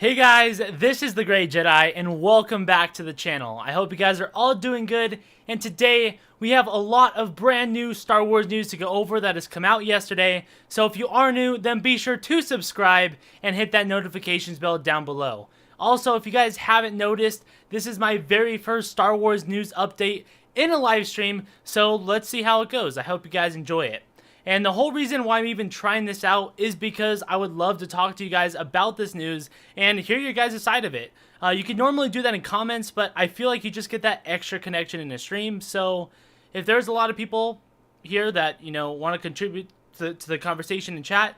Hey guys, this is the Grey Jedi, and welcome back to the channel. I hope you guys are all doing good, and today we have a lot of brand new Star Wars news to go over that has come out yesterday. So if you are new, then be sure to subscribe and hit that notifications bell down below. Also, if you guys haven't noticed, this is my very first Star Wars news update in a live stream, so let's see how it goes. I hope you guys enjoy it. And the whole reason why I'm even trying this out is because I would love to talk to you guys about this news and hear your guys' side of it. You can normally do that in comments, but I feel like you just get that extra connection in a stream. So if there's a lot of people here that, want to contribute to the conversation in chat,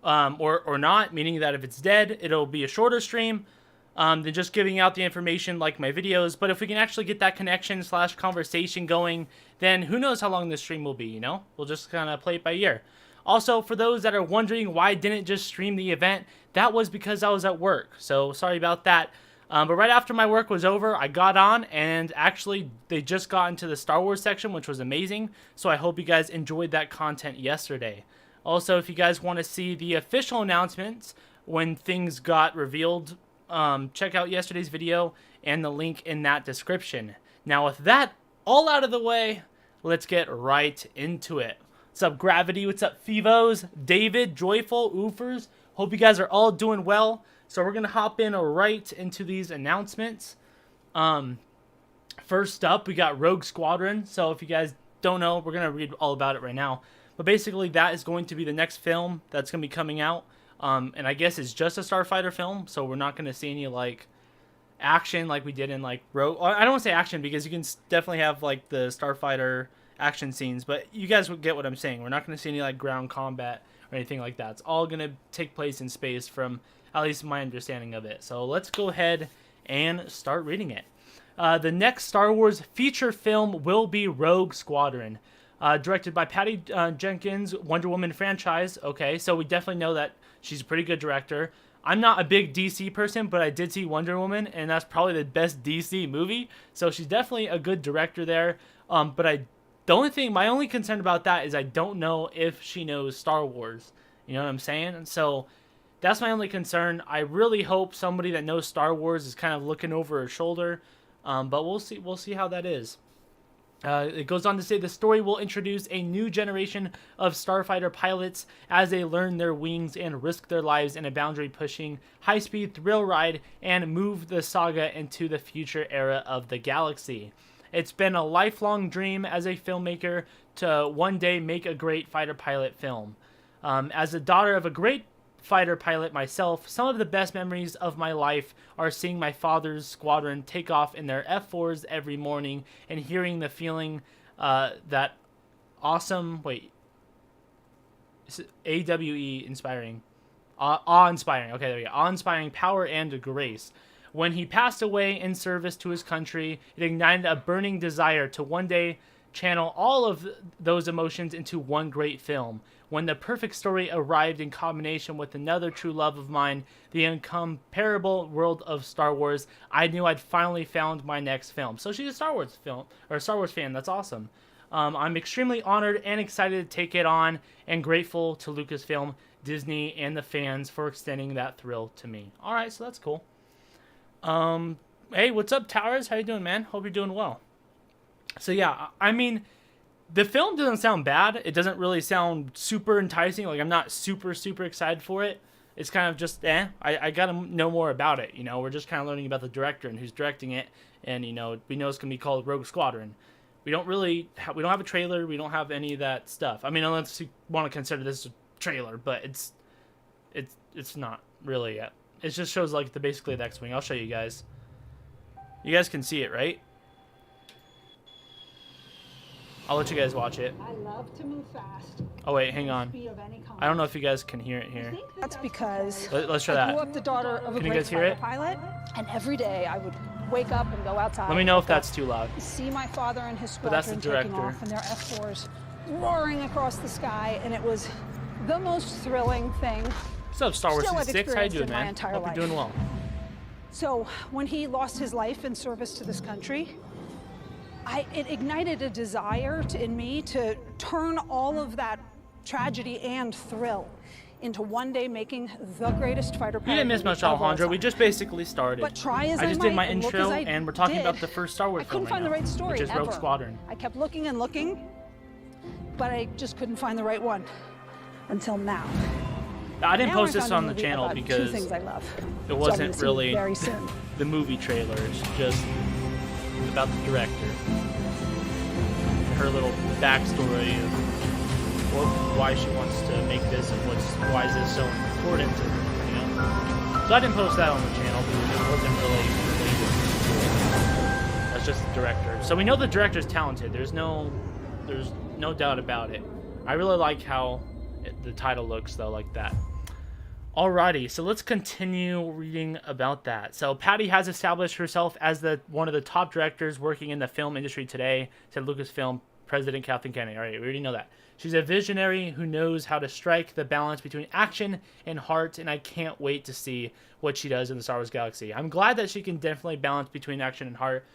or not, meaning that if it's dead, it'll be a shorter stream than just giving out the information like my videos. But if we can actually get that connection / conversation going, then who knows how long this stream will be, We'll just kind of play it by ear. Also, for those that are wondering why I didn't just stream the event, that was because I was at work. So sorry about that. But right after my work was over, I got on, and actually they just got into the Star Wars section, which was amazing. So I hope you guys enjoyed that content yesterday. Also, if you guys want to see the official announcements when things got revealed, check out yesterday's video and the link in that description. Now with that all out of the way, let's get right into it. What's up, Gravity? What's up, Fivos? David, Joyful, Oofers? Hope you guys are all doing well. So we're gonna hop in right into these announcements. First up, we got Rogue Squadron. So if you guys don't know, we're gonna read all about it right now. But basically, that is going to be the next film that's gonna be coming out. And I guess it's just a Starfighter film, so we're not gonna see any action like we did in Rogue. I don't want to say action because you can definitely have the Starfighter action scenes, but you guys would get what I'm saying. We're not going to see any ground combat or anything like that. It's all going to take place in space from at least my understanding of it. So let's go ahead and start reading it. The next Star Wars feature film will be Rogue Squadron, directed by Patty Jenkins, Wonder Woman franchise. Okay, so we definitely know that she's a pretty good director. I'm not a big DC person, but I did see Wonder Woman, and that's probably the best DC movie. So she's definitely a good director there. But my only concern about that is I don't know if she knows Star Wars. You know what I'm saying? And so that's my only concern. I really hope somebody that knows Star Wars is kind of looking over her shoulder. But we'll see. We'll see how that is. It goes on to say the story will introduce a new generation of starfighter pilots as they learn their wings and risk their lives in a boundary-pushing, high-speed thrill ride and move the saga into the future era of the galaxy. It's been a lifelong dream as a filmmaker to one day make a great fighter pilot film. As the daughter of a great fighter pilot myself, some of the best memories of my life are seeing my father's squadron take off in their F4s every morning and hearing the feeling that awesome, AWE inspiring, awe-inspiring, okay, there we go, awe-inspiring power and grace. When he passed away in service to his country, it ignited a burning desire to one day channel all of those emotions into one great film. When the perfect story arrived in combination with another true love of mine, the incomparable world of Star Wars, I knew I'd finally found my next film. So she's a Star Wars fan. That's awesome. I'm extremely honored and excited to take it on, and grateful to Lucasfilm, Disney, and the fans for extending that thrill to me. All right, so that's cool. Hey, what's up, Towers? How you doing, man? Hope you're doing well. So yeah, I mean, the film doesn't sound bad. It doesn't really sound super enticing. I'm not super excited for it. It's kind of just, I gotta know more about it. We're just kind of learning about the director and who's directing it. And, we know it's going to be called Rogue Squadron. We don't have a trailer. We don't have any of that stuff. I mean, unless you want to consider this a trailer, but it's not really yet. It just shows basically the X-Wing. I'll show you guys. You guys can see it, right? I'll let you guys watch it. I love to move fast. Oh wait, hang on. I don't know if you guys can hear it here. That's because let's try that. I grew up the daughter of a Can you great guys hear it? pilot, and every day I would wake up and go outside. Let me know if that's too loud. See my father and his But that's the squadron taking director. off in their F4s, roaring across the sky, and it was the most thrilling thing. What's up, Star Wars Still, I've 6? How you experienced doing, in my man? entire Hope you're life. doing well. So when he lost his life in service to this country, it ignited a desire in me to turn all of that tragedy and thrill into one day making the greatest fighter pilot We didn't miss movie much, of all Alejandro. We time. just basically started. But try as I I just might, did my and look intro, as I and we're talking did, about the first Star Wars I film couldn't find right the right now, story which is Rogue ever. Squadron. I kept looking and looking, but I just couldn't find the right one until now. I didn't Now post I this found a on the movie channel about two because things I love. it So I'm gonna wasn't see really very soon. the movie trailer. It's just about the director. Her little backstory of why she wants to make this and why is this so important to her, you know? So I didn't post that on the channel because it wasn't really related. That's just the director. So we know the director's talented. There's no doubt about it. I really like how the title looks though, like that. Alrighty, so let's continue reading about that. So Patty has established herself as one of the top directors working in the film industry today, said Lucasfilm President Kathleen Kennedy. Alright, we already know that. She's a visionary who knows how to strike the balance between action and heart, and I can't wait to see what she does in the Star Wars galaxy. I'm glad that she can definitely balance between action and heart,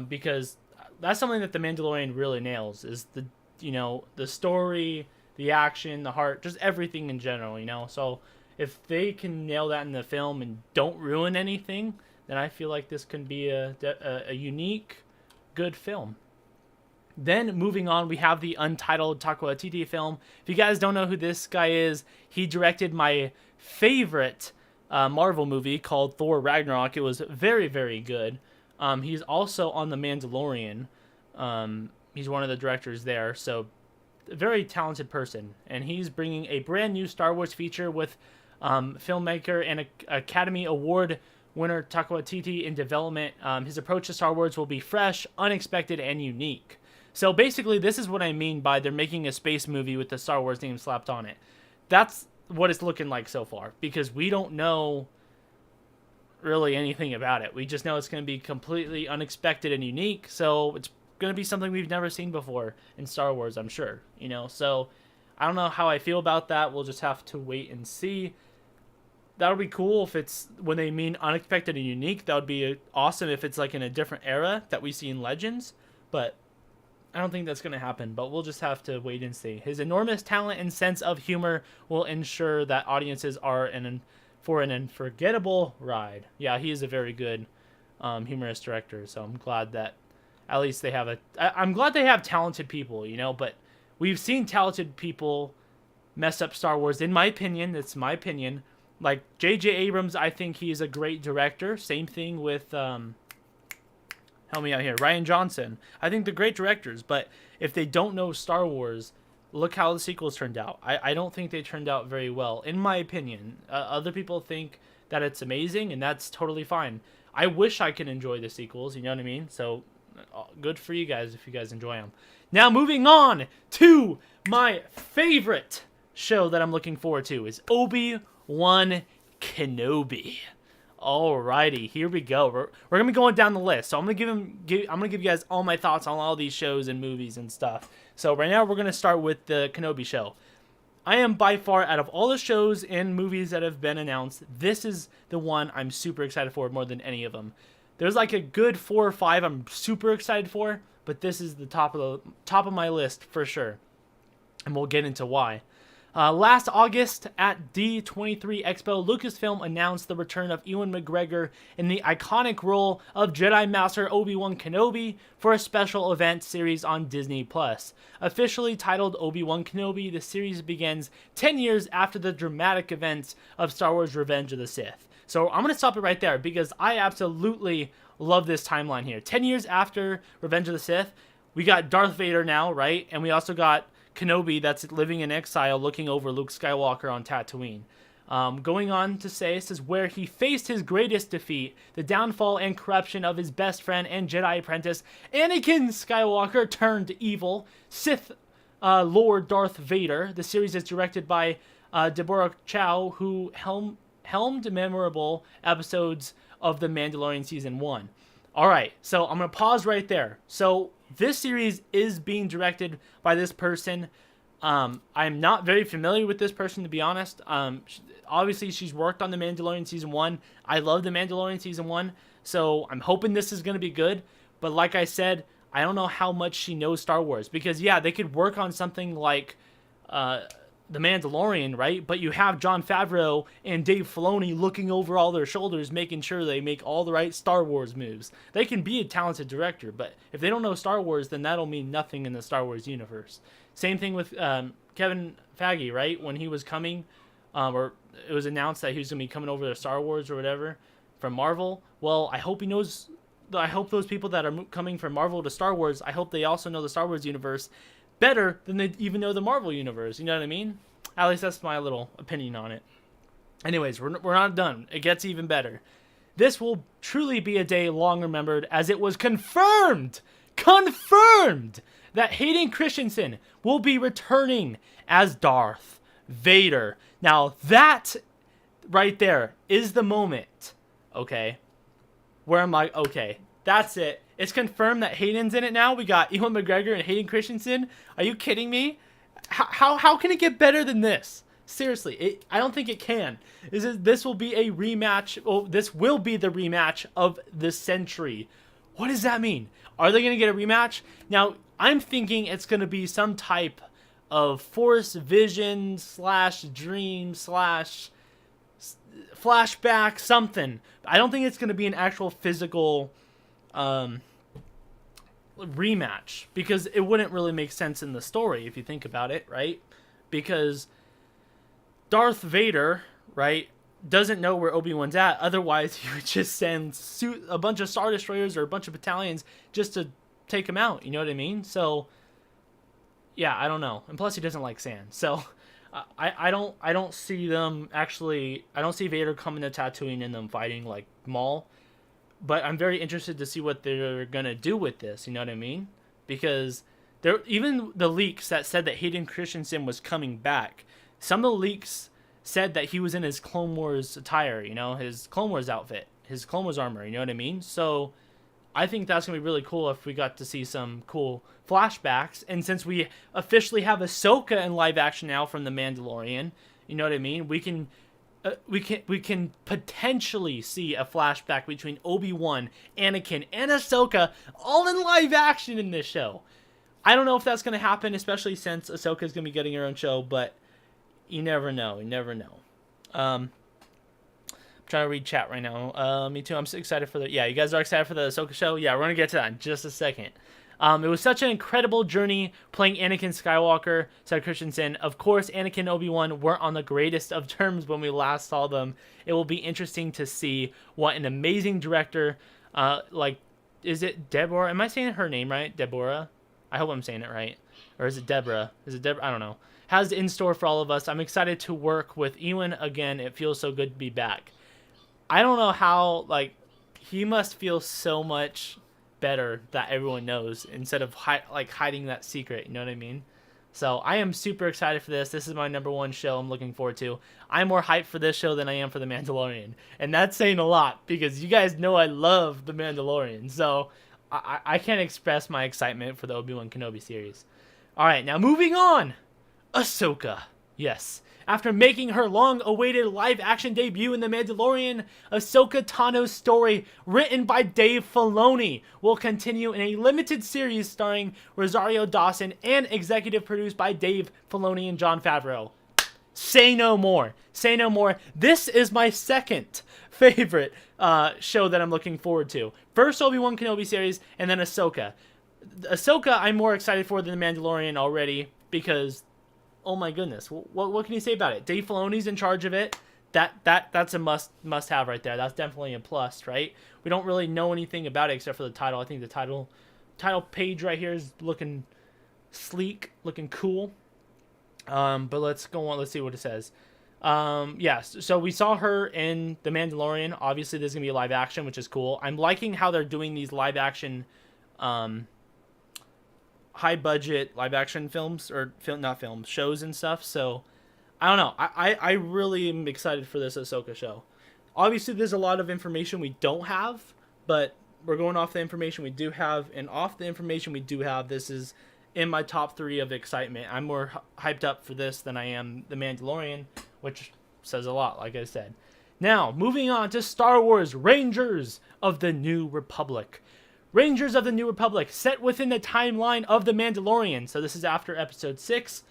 because that's something that The Mandalorian really nails, is the story, the action, the heart, just everything in general, you know? So if they can nail that in the film and don't ruin anything, then I feel like this can be a unique, good film. Then moving on, we have the untitled Taika Waititi film. If you guys don't know who this guy is, he directed my favorite Marvel movie called Thor Ragnarok. It was very, very good. He's also on The Mandalorian. He's one of the directors there, so a very talented person. And he's bringing a brand new Star Wars feature with filmmaker and Academy Award winner Taika Waititi in development. His approach to Star Wars will be fresh, unexpected, and unique. So basically, this is what I mean by they're making a space movie with the Star Wars name slapped on it. That's what it's looking like so far, because we don't know really anything about it. We just know it's going to be completely unexpected and unique, so it's going to be something we've never seen before in Star Wars, I'm sure. You know, so I don't know how I feel about that. We'll just have to wait and see. That'll be cool if it's when they mean unexpected and unique. That would be awesome if it's like in a different era that we see in Legends, but I don't think that's going to happen, but we'll just have to wait and see. His enormous talent and sense of humor will ensure that audiences are for an unforgettable ride. Yeah, he is a very good humorous director, so I'm glad that at least they have I'm glad they have talented people, you know, but we've seen talented people mess up Star Wars, in my opinion. That's my opinion. Like J.J. Abrams, I think he's a great director. Same thing with help me out here, Rian Johnson. I think they're great directors, but if they don't know Star Wars, look how the sequels turned out. I don't think they turned out very well, in my opinion. Other people think that it's amazing, and that's totally fine. I wish I could enjoy the sequels, you know what I mean? So, good for you guys if you guys enjoy them. Now, moving on to my favorite show that I'm looking forward to is Obi-Wan Kenobi. Alrighty, here we go. We're gonna be going down the list, so I'm gonna give you guys all my thoughts on all these shows and movies and stuff. So right now we're gonna start with the Kenobi show. I am by far, out of all the shows and movies that have been announced, this is the one I'm super excited for more than any of them. There's like a good 4 or 5 I'm super excited for, but this is the top of my list for sure, and we'll get into why. Last August at D23 Expo, Lucasfilm announced the return of Ewan McGregor in the iconic role of Jedi Master Obi-Wan Kenobi for a special event series on Disney+. Officially titled Obi-Wan Kenobi, the series begins 10 years after the dramatic events of Star Wars Revenge of the Sith. So I'm going to stop it right there because I absolutely love this timeline here. 10 years after Revenge of the Sith, we got Darth Vader now, right? And we also got Kenobi that's living in exile looking over Luke Skywalker on Tatooine. Going on to say, this is where he faced his greatest defeat, the downfall and corruption of his best friend and Jedi apprentice, Anakin Skywalker turned evil, Sith Lord Darth Vader. The series is directed by Deborah Chow, who helmed memorable episodes of The Mandalorian Season 1. Alright, so I'm going to pause right there. So this series is being directed by this person. I'm not very familiar with this person, to be honest. Obviously, she's worked on The Mandalorian Season 1. I love The Mandalorian Season 1, so I'm hoping this is going to be good. But like I said, I don't know how much she knows Star Wars. Because, yeah, they could work on something like The Mandalorian, right? But you have Jon Favreau and Dave Filoni looking over all their shoulders, making sure they make all the right Star Wars moves. They can be a talented director, but if they don't know Star Wars, then that'll mean nothing in the Star Wars universe. Same thing with Kevin Feige, right? When he was coming, or it was announced that he was going to be coming over to Star Wars or whatever from Marvel. Well, I hope he knows. I hope those people that are coming from Marvel to Star Wars, I hope they also know the Star Wars universe better than they even know the Marvel universe. You know what I mean? At least that's my little opinion on it. Anyways, we're not done. It gets even better. This will truly be a day long remembered, as it was confirmed that Hayden Christensen will be returning as Darth Vader. Now that right there is the moment, okay, where I'm like, okay, that's it. It's confirmed that Hayden's in it now. We got Ewan McGregor and Hayden Christensen. Are you kidding me? How can it get better than this? Seriously, I don't think it can. This will be a rematch. Oh, this will be the rematch of the century. What does that mean? Are they going to get a rematch? Now, I'm thinking it's going to be some type of Force Vision / dream / flashback, something. I don't think it's going to be an actual physical rematch, because it wouldn't really make sense in the story if you think about it, right? Because Darth Vader, right, doesn't know where Obi-Wan's at. Otherwise, he would just send a bunch of Star Destroyers or a bunch of battalions just to take him out. You know what I mean? So, yeah, I don't know. And plus, he doesn't like sand. So, I don't see them actually. I don't see Vader coming to Tatooine and them fighting like Maul. But I'm very interested to see what they're gonna do with this. You know what I mean? Because even the leaks that said that Hayden Christensen was coming back, some of the leaks said that he was in his Clone Wars attire. You know, his Clone Wars outfit, his Clone Wars armor. You know what I mean? So I think that's gonna be really cool if we got to see some cool flashbacks. And since we officially have Ahsoka in live action now from The Mandalorian, you know what I mean? We can potentially see a flashback between Obi-Wan, Anakin, and Ahsoka all in live action in this show. I don't know if that's going to happen, especially since Ahsoka's going to be getting her own show, but you never know. You never know. I'm trying to read chat right now. Me too. I'm so excited for you guys are excited for the Ahsoka show? Yeah, we're going to get to that in just a second. It was such an incredible journey playing Anakin Skywalker, said Christensen. Of course, Anakin and Obi-Wan weren't on the greatest of terms when we last saw them. It will be interesting to see what an amazing director, is it Deborah? Am I saying her name right? Deborah? I hope I'm saying it right. Or is it Deborah? Is it Deborah? I don't know. Has in store for all of us. I'm excited to work with Ewan again. It feels so good to be back. I don't know how, he must feel so much better that everyone knows instead of hiding that secret. You know what I mean? So I am super excited for this. This is my number one show I'm looking forward to. I'm more hyped for this show than I am for The Mandalorian. And that's saying a lot, because you guys know I love The Mandalorian. So I can't express my excitement for the Obi-Wan Kenobi series. Alright, now moving on. Ahsoka. Yes. After making her long-awaited live-action debut in The Mandalorian, Ahsoka Tano's story, written by Dave Filoni, will continue in a limited series starring Rosario Dawson and executive produced by Dave Filoni and Jon Favreau. Say no more. Say no more. This is my second favorite show that I'm looking forward to. First Obi-Wan Kenobi series, and then Ahsoka. Ahsoka I'm more excited for than The Mandalorian already, because oh my goodness, what can you say about it? Dave Filoni's in charge of it. That's a must have right there. That's definitely a plus, right? We don't really know anything about it except for the title. I think the title page right here is looking sleek, looking cool. But let's go on. Let's see what it says. So we saw her in The Mandalorian. Obviously, there's gonna be a live action, which is cool. I'm liking how they're doing these live action, high budget live action films, or shows and stuff. So I don't know. I really am excited for this Ahsoka show. Obviously there's a lot of information we don't have, but we're going off the information we do have, and off the information we do have, this is in my top 3 of excitement. I'm more hyped up for this than I am The Mandalorian, which says a lot, like I said. Now, moving on to Star Wars Rangers of the New Republic. Rangers of the New Republic, set within the timeline of The Mandalorian. So this is after Episode 6.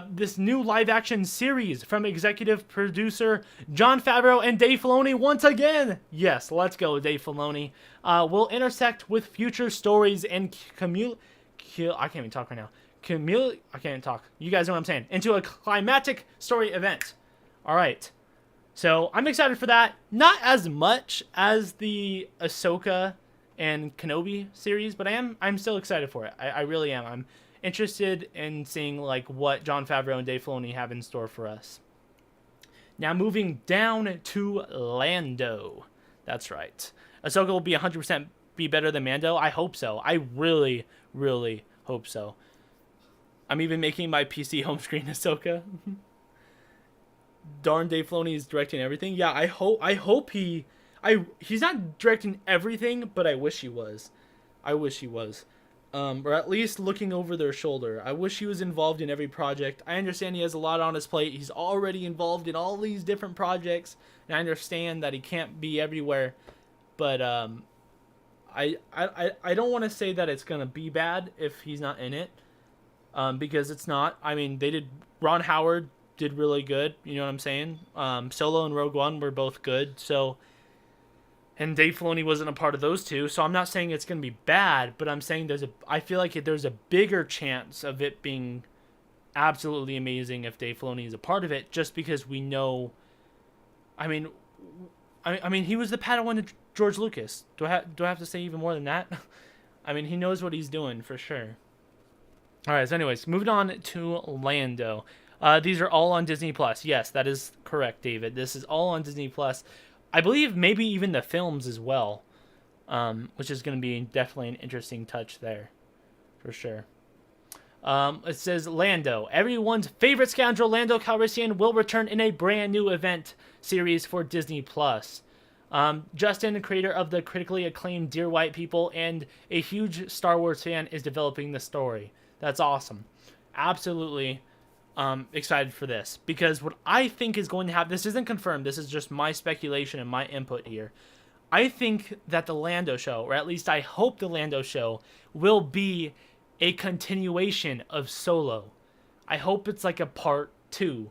this new live-action series from executive producer Jon Favreau and Dave Filoni once again. Yes, let's go, Dave Filoni. Will intersect with future stories and I can't even talk right now. I can't talk. You guys know what I'm saying. Into a climatic story event. All right. So I'm excited for that. Not as much as the Ahsoka and Kenobi series, but I'm still excited for it. I really am. I'm interested in seeing like what Jon Favreau and Dave Filoni have in store for us. Now moving down to Lando. That's right. Ahsoka will be 100% be better than Mando. I hope so. I really, really hope so. I'm even making my PC home screen Ahsoka. Darn, Dave Filoni is directing everything. Yeah, I hope he's not directing everything, but I wish he was. Or at least looking over their shoulder. I wish he was involved in every project. I understand he has a lot on his plate. He's already involved in all these different projects, and I understand that he can't be everywhere. But I don't want to say that it's gonna be bad if he's not in it, because it's not. I mean, Ron Howard did really good. You know what I'm saying? Solo and Rogue One were both good. So. And Dave Filoni wasn't a part of those two, so I'm not saying it's going to be bad, but I'm saying I feel like there's a bigger chance of it being absolutely amazing if Dave Filoni is a part of it, just because we know. I mean, he was the Padawan to George Lucas. Do I have to say even more than that? I mean, he knows what he's doing for sure. All right. So, anyways, moving on to Lando. These are all on Disney Plus. Yes, that is correct, David. This is all on Disney Plus. I believe maybe even the films as well, which is going to be definitely an interesting touch there, for sure. It says Lando. Everyone's favorite scoundrel, Lando Calrissian, will return in a brand new event series for Disney+. Justin, creator of the critically acclaimed Dear White People and a huge Star Wars fan, is developing the story. That's awesome. Absolutely excited for this, because what I think is going to happen, this isn't confirmed, this is just my speculation and my input here. I think that the Lando show, or at least I hope the Lando show, will be a continuation of Solo. I hope it's like a part 2,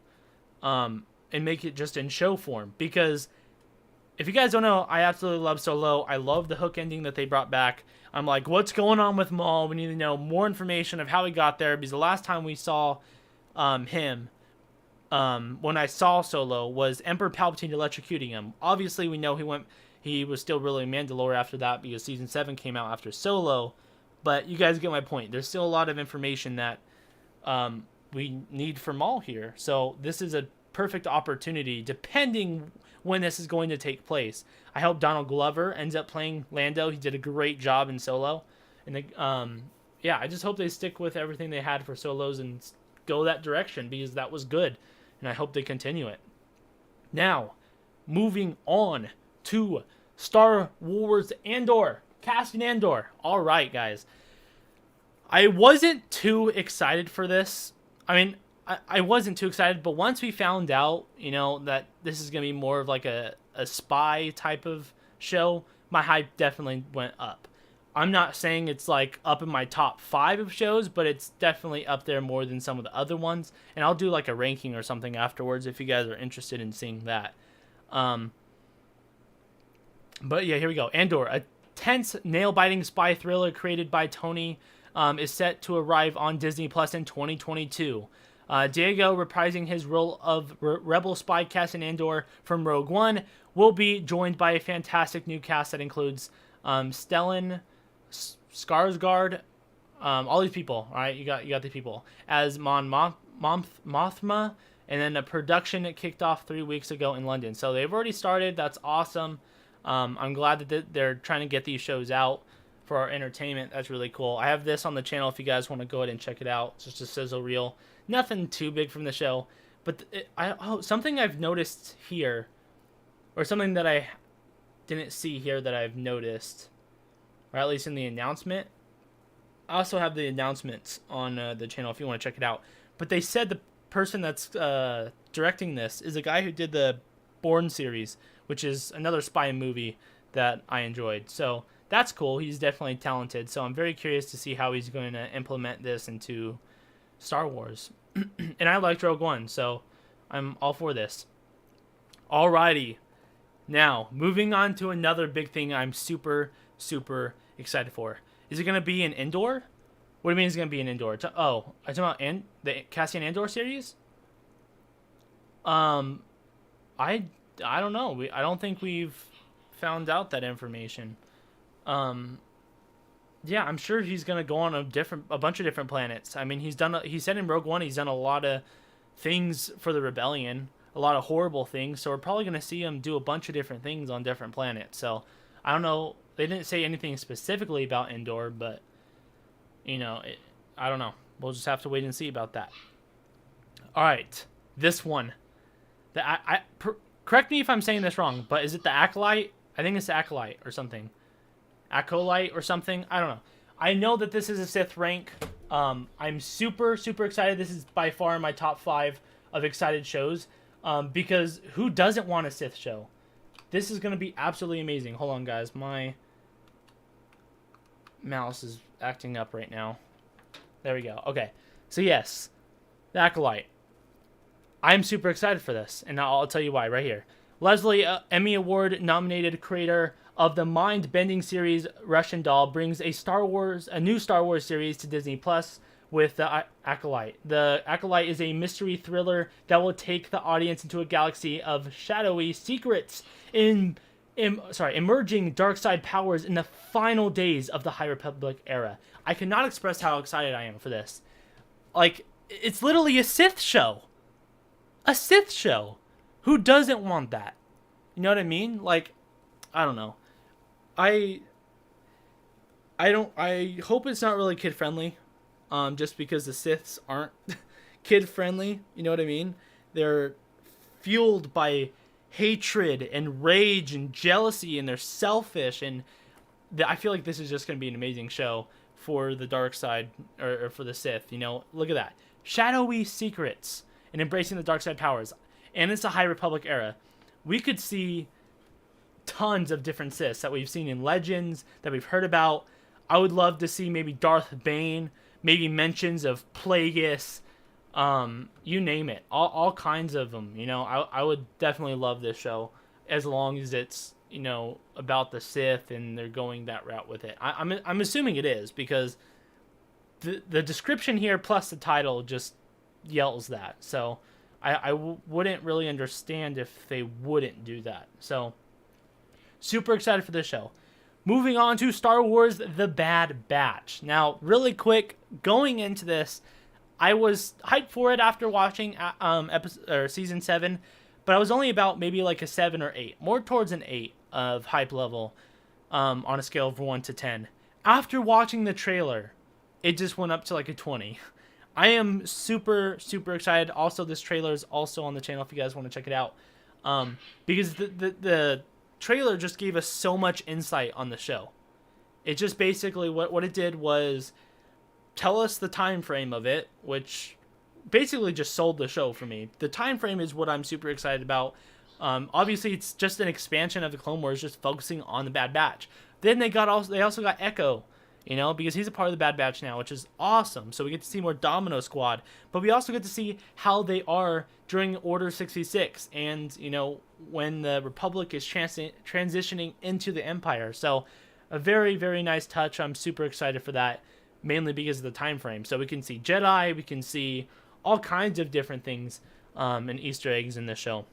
and make it just in show form, because if you guys don't know, I absolutely love Solo. I love the hook ending that they brought back. I'm like, what's going on with Maul? We need to know more information of how he got there, because the last time we saw him, when I saw Solo, was Emperor Palpatine electrocuting him. Obviously, we know he was still really Mandalore after that, because Season 7 came out after Solo, but you guys get my point. There's still a lot of information that we need from Maul here, so this is a perfect opportunity, depending when this is going to take place. I hope Donald Glover ends up playing Lando. He did a great job in Solo, and yeah, I just hope they stick with everything they had for Solos and go that direction, because that was good, and I hope they continue it. Now, moving on to Star Wars Andor, Cassian Andor. All right, guys. I wasn't too excited for this. I mean, I wasn't too excited, but once we found out, that this is going to be more of like a spy type of show, my hype definitely went up. I'm not saying it's like up in my top 5 of shows, but it's definitely up there more than some of the other ones. And I'll do like a ranking or something afterwards if you guys are interested in seeing that. But yeah, here we go. Andor, a tense, nail-biting spy thriller created by Tony, is set to arrive on Disney Plus in 2022. Diego, reprising his role of rebel spy Cassian Andor from Rogue One, will be joined by a fantastic new cast that includes Stellan Skarsgård, all these people. All right, you got these people as Mon Mothma, and then the production kicked off 3 weeks ago in London. So they've already started. That's awesome. I'm glad that they're trying to get these shows out for our entertainment. That's really cool. I have this on the channel if you guys want to go ahead and check it out. It's just a sizzle reel. Nothing too big from the show, but something I've noticed here, or something that I didn't see here that I've noticed, or at least in the announcement. I also have the announcements on the channel if you want to check it out. But they said the person that's directing this is a guy who did the Bourne series, which is another spy movie that I enjoyed. So that's cool. He's definitely talented. So I'm very curious to see how he's going to implement this into Star Wars. And I liked Rogue One, so I'm all for this. Alrighty. Now, moving on to another big thing I'm super, super excited for. Is it going to be an Endor? What do you mean it's going to be an Endor? Oh, are you talking about the Cassian Andor series? I don't know. I don't think we've found out that information. Yeah, I'm sure he's gonna go on a bunch of different planets. I mean, he said in Rogue One he's done a lot of things for the rebellion, a lot of horrible things. So we're probably gonna see him do a bunch of different things on different planets. So I don't know. They didn't say anything specifically about Endor, but I don't know. We'll just have to wait and see about that. All right, this one. Correct me if I'm saying this wrong, but is it the Acolyte? I think it's the Acolyte or something. Acolyte or something. I don't know. I know that this is a Sith rank. I'm super, super excited. This is by far my top 5 of excited shows. Because who doesn't want a Sith show? This is going to be absolutely amazing. Hold on, guys. My mouse is acting up right now. There we go. Okay. So, yes. The Acolyte. I'm super excited for this. And I'll tell you why right here. Leslie, Emmy Award nominated creator of the mind-bending series Russian Doll, brings a new Star Wars series to Disney Plus with the Acolyte. The Acolyte is a mystery thriller that will take the audience into a galaxy of shadowy secrets emerging dark side powers in the final days of the High Republic era. I cannot express how excited I am for this. Like, it's literally a Sith show. A Sith show. Who doesn't want that? You know what I mean? Like, I don't know. I hope it's not really kid friendly. Just because the Siths aren't kid friendly. You know what I mean? They're fueled by hatred and rage and jealousy, and they're selfish, and I feel like this is just going to be an amazing show for the dark side, or for the Sith. Look at that. Shadowy secrets and embracing the dark side powers. And it's the High Republic era. We could see tons of different Siths that we've seen in Legends, that we've heard about. I would love to see maybe Darth Bane, maybe mentions of Plagueis, you name it. All kinds of them, I would definitely love this show, as long as it's, about the Sith and they're going that route with it. I'm assuming it is, because the description here plus the title just yells that. So I wouldn't really understand if they wouldn't do that. So, super excited for this show. Moving on to Star Wars The Bad Batch. Now, really quick, going into this, I was hyped for it after watching Season 7, but I was only about maybe like a 7 or 8. More towards an 8 of hype level on a scale of 1 to 10. After watching the trailer, it just went up to like a 20. I am super, super excited. Also, this trailer is also on the channel if you guys want to check it out. Because the trailer just gave us so much insight on the show. It just basically, what it did was tell us the time frame of it, which basically just sold the show for me. The time frame is what I'm super excited about. Obviously, it's just an expansion of the Clone Wars, just focusing on the Bad Batch. Then they also got Echo. Because he's a part of the Bad Batch now, which is awesome. So we get to see more Domino Squad. But we also get to see how they are during Order 66 and, when the Republic is transitioning into the Empire. So a very, very nice touch. I'm super excited for that, mainly because of the time frame. So we can see Jedi. We can see all kinds of different things and Easter eggs in the show.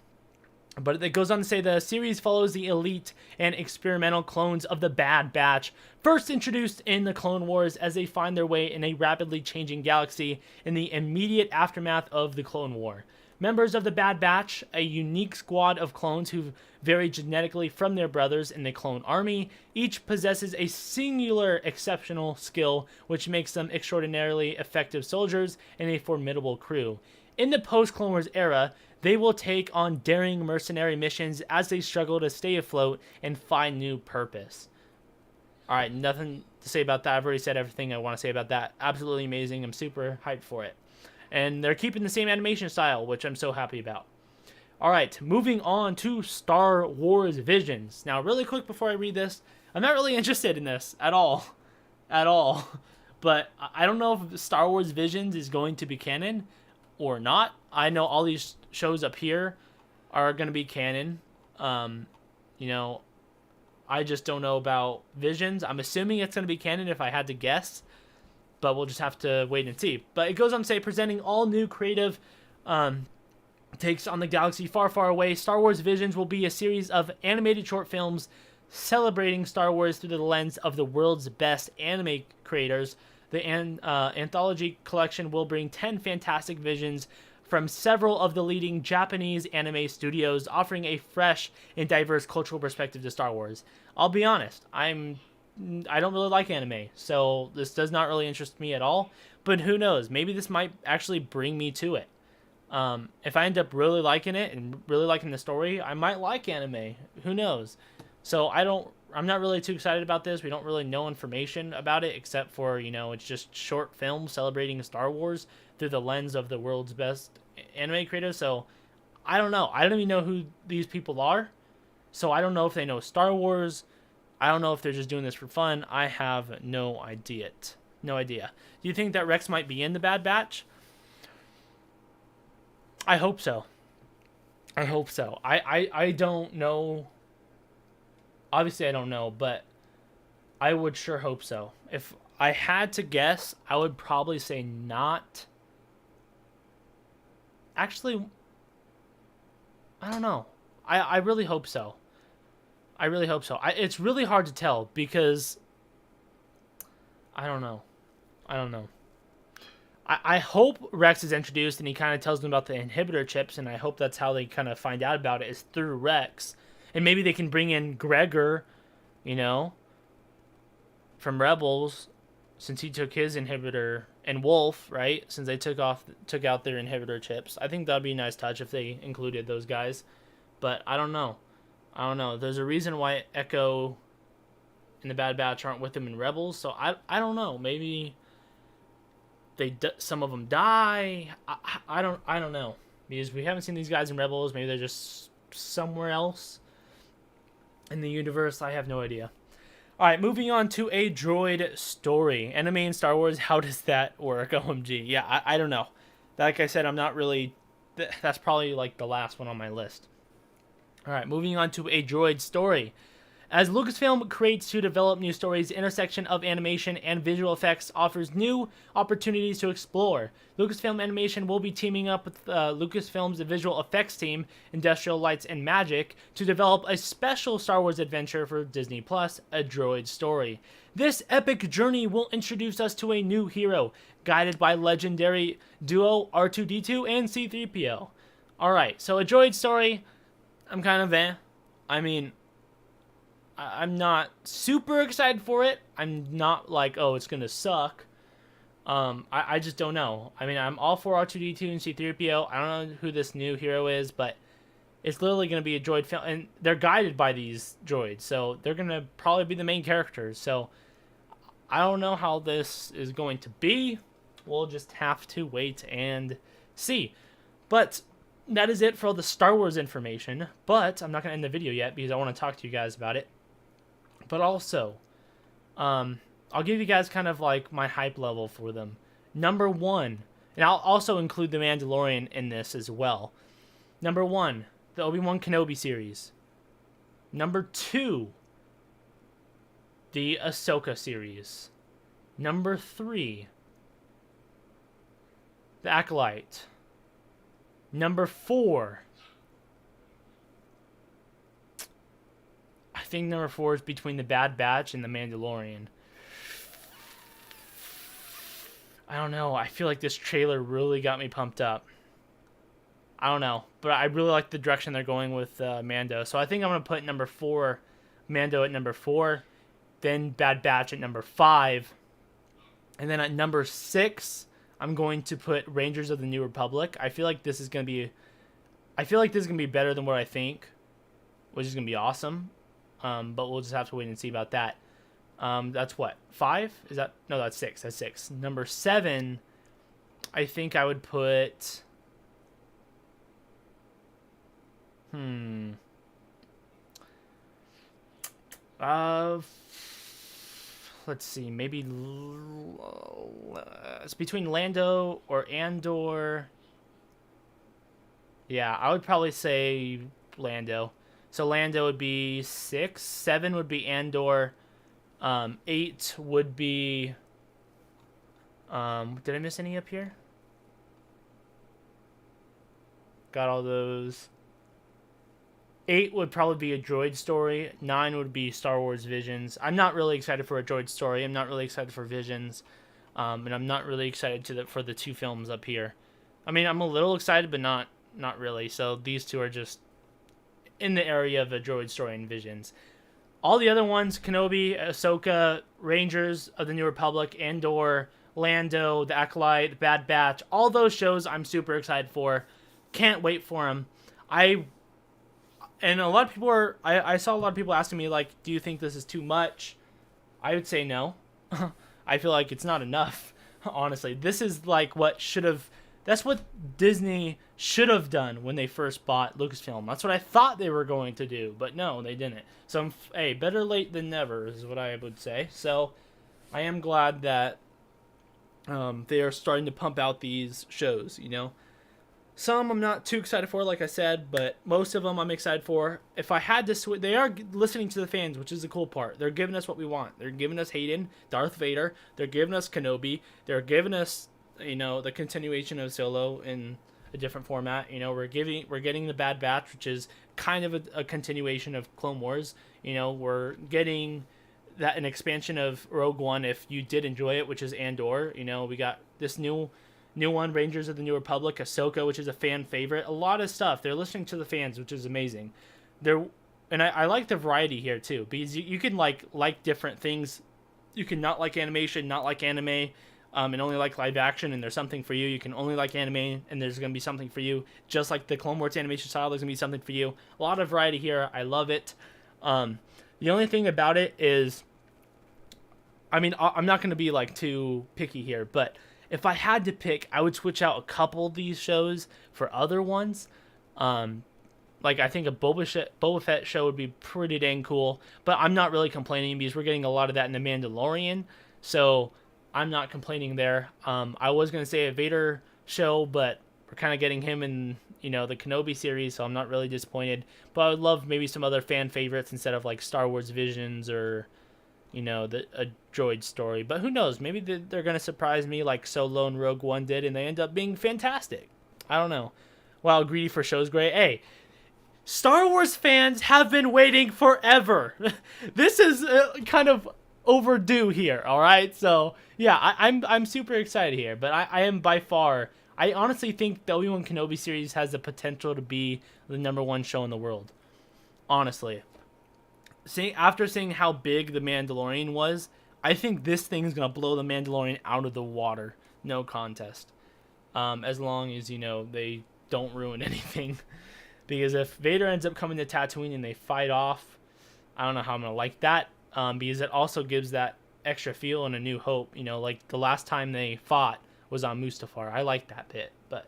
But it goes on to say the series follows the elite and experimental clones of the Bad Batch, first introduced in the Clone Wars as they find their way in a rapidly changing galaxy in the immediate aftermath of the Clone War. Members of the Bad Batch, a unique squad of clones who vary genetically from their brothers in the Clone Army, each possesses a singular exceptional skill which makes them extraordinarily effective soldiers and a formidable crew. In the post-Clone Wars era, they will take on daring mercenary missions as they struggle to stay afloat and find new purpose. Alright, nothing to say about that. I've already said everything I want to say about that. Absolutely amazing. I'm super hyped for it. And they're keeping the same animation style, which I'm so happy about. Alright, moving on to Star Wars Visions. Now, really quick before I read this, I'm not really interested in this at all. At all. But I don't know if Star Wars Visions is going to be canon. or not. I know all these shows up here are going to be canon. You know, I just don't know about Visions. I'm assuming it's going to be canon if I had to guess, but we'll just have to wait and see. But it goes on to say, presenting all new creative takes on the galaxy far, far away, Star Wars Visions will be a series of animated short films celebrating Star Wars through the lens of the world's best anime creators. The anthology collection will bring 10 fantastic visions from several of the leading Japanese anime studios, offering a fresh and diverse cultural perspective to Star Wars. I'll be honest, I don't really like anime, so this does not really interest me at all. But who knows? Maybe this might actually bring me to it. If I end up really liking it and really liking the story, I might like anime. Who knows? So I'm not really too excited about this. We don't really know information about it except for, you know, it's just short films celebrating Star Wars through the lens of the world's best anime creators. So I don't know. I don't even know who these people are. So I don't know if they know Star Wars. I don't know if they're just doing this for fun. I have no idea. No idea. Do you think that Rex might be in the Bad Batch? I hope so. I hope so. I don't know. Obviously, I don't know, but I would sure hope so. If I had to guess, I would probably say not. Actually, I don't know. I really hope so. I really hope so. It's really hard to tell because I don't know. I don't know. I hope Rex is introduced and he kind of tells them about the inhibitor chips, and I hope that's how they kind of find out about it, is through Rex. And maybe they can bring in Gregor, you know, from Rebels, since he took his inhibitor, and Wolf, right, since they took out their inhibitor chips. I think that'd be a nice touch if they included those guys. But I don't know. I don't know. There's a reason why Echo and the Bad Batch aren't with him in Rebels, so I don't know. Maybe some of them die. I don't know, because we haven't seen these guys in Rebels. Maybe they're just somewhere else in the universe. I have no idea. All right, moving on to a droid story. Anime in Star Wars, how does that work? OMG. Yeah, I don't know. Like I said, I'm not really... That's probably like the last one on my list. All right, moving on to a droid story. As Lucasfilm creates to develop new stories, the intersection of animation and visual effects offers new opportunities to explore. Lucasfilm Animation will be teaming up with Lucasfilm's visual effects team, Industrial Lights and Magic, to develop a special Star Wars adventure for Disney+, a droid story. This epic journey will introduce us to a new hero, guided by legendary duo R2-D2 and C-3PO. Alright, so a droid story, I'm kind of I mean, I'm not super excited for it. I'm not like, oh, it's going to suck. I just don't know. I mean, I'm all for R2-D2 and C-3PO. I don't know who this new hero is, but it's literally going to be a droid film. And they're guided by these droids, so they're going to probably be the main characters. So I don't know how this is going to be. We'll just have to wait and see. But that is it for all the Star Wars information. But I'm not going to end the video yet because I want to talk to you guys about it. But also, I'll give you guys kind of like my hype level for them. Number 1, and I'll also include The Mandalorian in this as well. Number 1, the Obi-Wan Kenobi series. Number 2, the Ahsoka series. Number 3, the Acolyte. Number 4, I think number 4 is between the Bad Batch and the Mandalorian. I don't know. I feel like this trailer really got me pumped up. I don't know, but I really like the direction they're going with Mando. So I think I'm going to put number 4, Mando at number 4, then Bad Batch at number 5, and then at number 6, I'm going to put Rangers of the New Republic. I feel like this is going to be better than what I think, which is going to be awesome. But we'll just have to wait and see about that. That's what, 5? Is that? No, that's 6. That's 6. Number 7, I think I would put... Let's see. Maybe it's between Lando or Andor Yeah, I would probably say Lando. So Lando would be 6. 7 would be Andor. 8 would be. Did I miss any up here? Got all those. 8 would probably be a droid story. 9 would be Star Wars Visions. I'm not really excited for a droid story. I'm not really excited for Visions. And I'm not really excited for the 2 films up here. I mean, I'm a little excited, but not really. So these 2 are just in the area of a droid story and Visions. All the other ones, Kenobi, Ahsoka, Rangers of the New Republic, Andor, Lando, The Acolyte, The Bad Batch, all those shows I'm super excited for. Can't wait for them. And a lot of people I saw a lot of people asking me, like, do you think this is too much? I would say no. I feel like it's not enough, honestly. This is like that's what Disney should have done when they first bought Lucasfilm. That's what I thought they were going to do, but no, they didn't. So, hey, better late than never is what I would say. So, I am glad that they are starting to pump out these shows, you know. Some I'm not too excited for, like I said, but most of them I'm excited for. If I had to switch, they are listening to the fans, which is the cool part. They're giving us what we want. They're giving us Hayden, Darth Vader. They're giving us Kenobi. They're giving us, you know, the continuation of Solo in a different format. You know, we're getting the Bad Batch, which is kind of a continuation of Clone Wars. You know, we're getting an expansion of Rogue One if you did enjoy it, which is Andor. You know, we got this new one, Rangers of the New Republic, Ahsoka, which is a fan favorite. A lot of stuff. They're listening to the fans, which is amazing. I like the variety here too, because you can like different things. You can not like animation, not like anime, and only like live action, and there's something for you. You can only like anime, and there's going to be something for you. Just like the Clone Wars animation style, there's going to be something for you. A lot of variety here. I love it. The only thing about it is, I mean, I'm not going to be like too picky here, but if I had to pick, I would switch out a couple of these shows for other ones. Like, I think a Boba Fett show would be pretty dang cool. But I'm not really complaining because we're getting a lot of that in The Mandalorian. So I'm not complaining there. I was going to say a Vader show, but we're kind of getting him in, you know, the Kenobi series. So I'm not really disappointed. But I would love maybe some other fan favorites instead of, like, Star Wars Visions or, you know, a droid story. But who knows? Maybe they're going to surprise me like Solo and Rogue One did, and they end up being fantastic. I don't know. Wow, greedy for shows, great. Hey, Star Wars fans have been waiting forever. This is kind of overdue here, all right? So, yeah, I'm super excited here. But I am by far... I honestly think the Obi-Wan Kenobi series has the potential to be the #1 show in the world. Honestly. After seeing how big The Mandalorian was, I think this thing is going to blow The Mandalorian out of the water. No contest. As long as, you know, they don't ruin anything. Because if Vader ends up coming to Tatooine and they fight off, I don't know how I'm going to like that. Because it also gives that extra feel and a new hope. You know, like the last time they fought was on Mustafar. I like that bit. But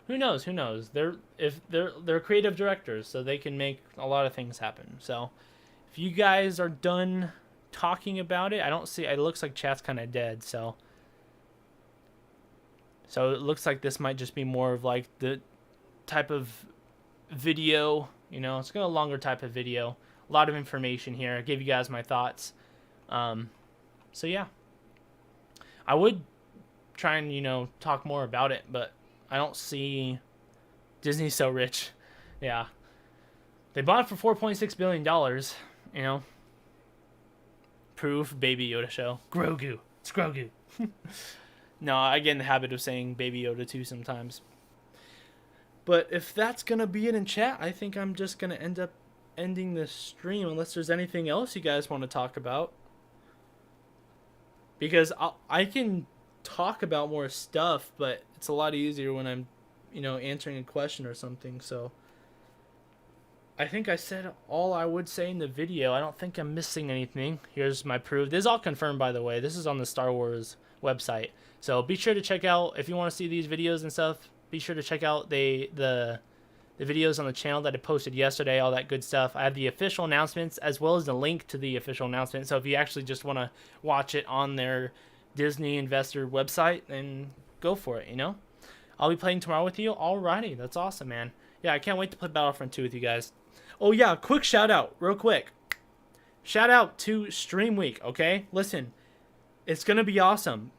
who knows? Who knows? They're creative directors, so they can make a lot of things happen. So if you guys are done talking about it, I don't see... It looks like chat's kind of dead, so it looks like this might just be more of like the type of video, you know, it's got a longer type of video. A lot of information here. I gave you guys my thoughts. So yeah. I would try and, you know, talk more about it, but I don't see... Disney's so rich. Yeah. They bought it for $4.6 billion, you know. Proof, Baby Yoda show. Grogu. It's Grogu. No, I get in the habit of saying Baby Yoda too sometimes. But if that's going to be it in chat, I think I'm just going to end up ending this stream unless there's anything else you guys want to talk about. Because I can talk about more stuff, but it's a lot easier when I'm, you know, answering a question or something. So I think I said all I would say in the video. I don't think I'm missing anything. Here's my proof. This is all confirmed, by the way. This is on the Star Wars website. So be sure to check out, if you want to see these videos and stuff, be sure to check out the videos on the channel that I posted yesterday, all that good stuff. I have the official announcements as well as the link to the official announcement. So if you actually just want to watch it on their Disney investor website, then go for it, you know? I'll be playing tomorrow with you. Alrighty, that's awesome, man. yeah, I can't wait to play Battlefront 2 with you guys. Oh yeah, quick shout out, real quick. Shout out to Stream Week, okay? Listen, it's gonna be awesome.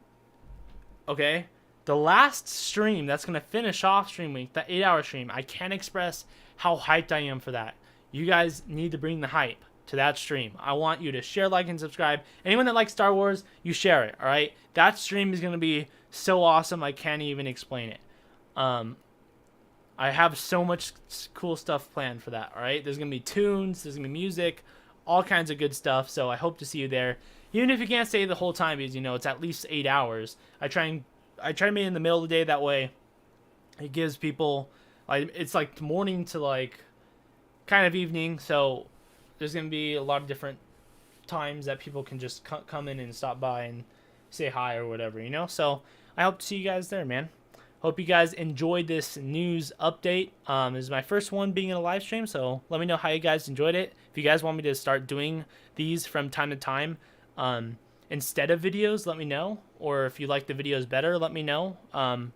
Okay? The last stream that's gonna finish off Stream Week, that 8-hour stream, I can't express how hyped I am for that. You guys need to bring the hype to that stream. I want you to share, like, and subscribe. Anyone that likes Star Wars, you share it, alright? That stream is gonna be so awesome, I can't even explain it. I have so much cool stuff planned for that, alright? There's going to be tunes, there's going to be music, all kinds of good stuff, so I hope to see you there. Even if you can't stay the whole time, because, you know, it's at least 8 hours. I try to be in the middle of the day, that way it gives people, like, it's like morning to, like, kind of evening, so there's going to be a lot of different times that people can just come in and stop by and say hi or whatever, you know? So I hope to see you guys there, man. Hope you guys enjoyed this news update. This is my first one being in a live stream, so let me know how you guys enjoyed it. If you guys want me to start doing these from time to time instead of videos, let me know. Or if you like the videos better, let me know.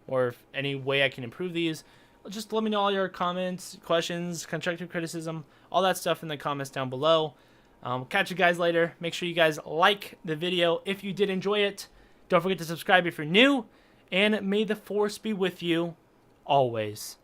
Or if any way I can improve these, just let me know all your comments, questions, constructive criticism, all that stuff in the comments down below. Catch you guys later. Make sure you guys like the video if you did enjoy it. Don't forget to subscribe if you're new. And may the Force be with you always.